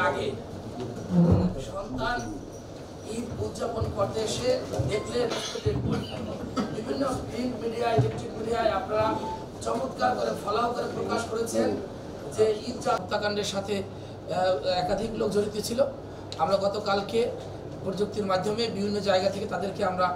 আগে সন্তান ঈদ উদযাপন করতে এসে দেখলেন বিভিন্ন প্রিন্ট মিডিয়া, ইলেকট্রিক মিডিয়ায় আপনারা চমৎকার করে ফলাও করে প্রকাশ করেছেন যে ঈদ হত্যাকাণ্ডের সাথে একাধিক লোক জড়িত ছিল। আমরা গতকালকে প্রযুক্তির মাধ্যমে বিভিন্ন জায়গা থেকে তাদেরকে আমরা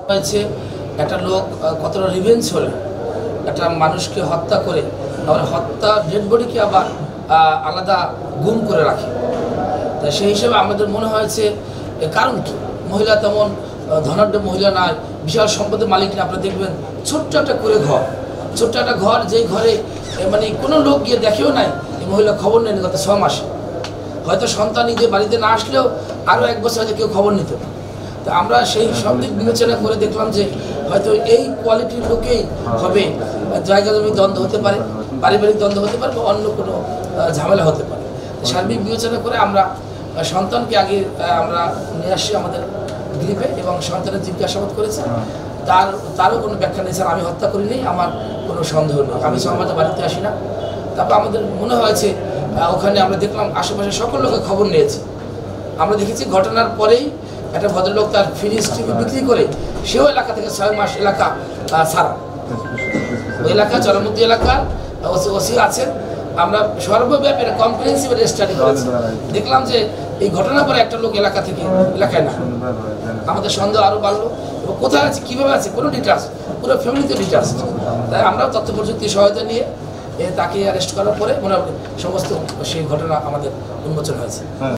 হয়েছে একটা লোক কতটা রিভেঞ্জ হলে একটা মানুষকে হত্যা করে আবার হত্যা ডেড বডিকে আবার আলাদা গুম করে রাখে। তা সেই হিসেবে আমাদের মনে হয়েছে কারণ কি, মহিলা তেমন ধনাঢ্য মহিলা নয়, বিশাল সম্পদের মালিক না। আপনারা দেখবেন ছোট্ট একটা করে ঘর, ছোট্ট একটা ঘর, যেই ঘরে মানে কোনো লোক গিয়ে দেখেও নাই, এই মহিলা খবর নেয়নি গত 6 মাসে। হয়তো সন্তান নিজে বাড়িতে না আসলেও আরও 1 বছর হয়তো কেউ খবর নিত। তো আমরা সেই সব দিক বিবেচনা করে দেখলাম যে হয়তো এই কোয়ালিটির লোকেই হবে, জায়গা জমি দ্বন্দ্ব হতে পারে, পারিবারিক দ্বন্দ্ব হতে পারে, বা অন্য কোনো ঝামেলা হতে পারে। সার্বিক বিবেচনা করে আমরা সন্তানকে আগে আমরা নিয়ে আসছি আমাদের গ্রিপে এবং সন্তানের জিজ্ঞাসাবাদ করেছি। তারও কোনো ব্যাখ্যা নেই, স্যার আমি হত্যা করিনি, আমার কোনো সন্দেহ নেই, আমি সমাজে বাড়িতে আসি না। তারপর আমাদের মনে হয়েছে ওখানে আমরা দেখলাম আশেপাশে সকল লোকের খবর নিয়েছে। আমরা দেখেছি ঘটনার পরেই একটা ভদ্রলোক তার ফ্রিজ টিভি বিক্রি করে সেও এলাকা থেকে 6 মাস এলাকা ছাড়া, ওই এলাকা চরমুদ্দি এলাকার ওসি আছেন। আমরা সর্বব্যাপী কম্প্রিহেন্সিভ স্টাডি করেছি, দেখলাম যে এই ঘটনার পরে একটা লোক এলাকা থেকে এলাকায় না। আমাদের সন্দেহ আরও বাড়লো, এবং কোথায় আছে কীভাবে আছে কোনো ডিটেলস, পুরো ফ্যামিলিতে ডিটেলস। তাই আমরাও তথ্য প্রযুক্তির সহায়তা নিয়ে তাকে অ্যারেস্ট করার পরে মোটামুটি সমস্ত সেই ঘটনা আমাদের উন্মোচন হয়েছে।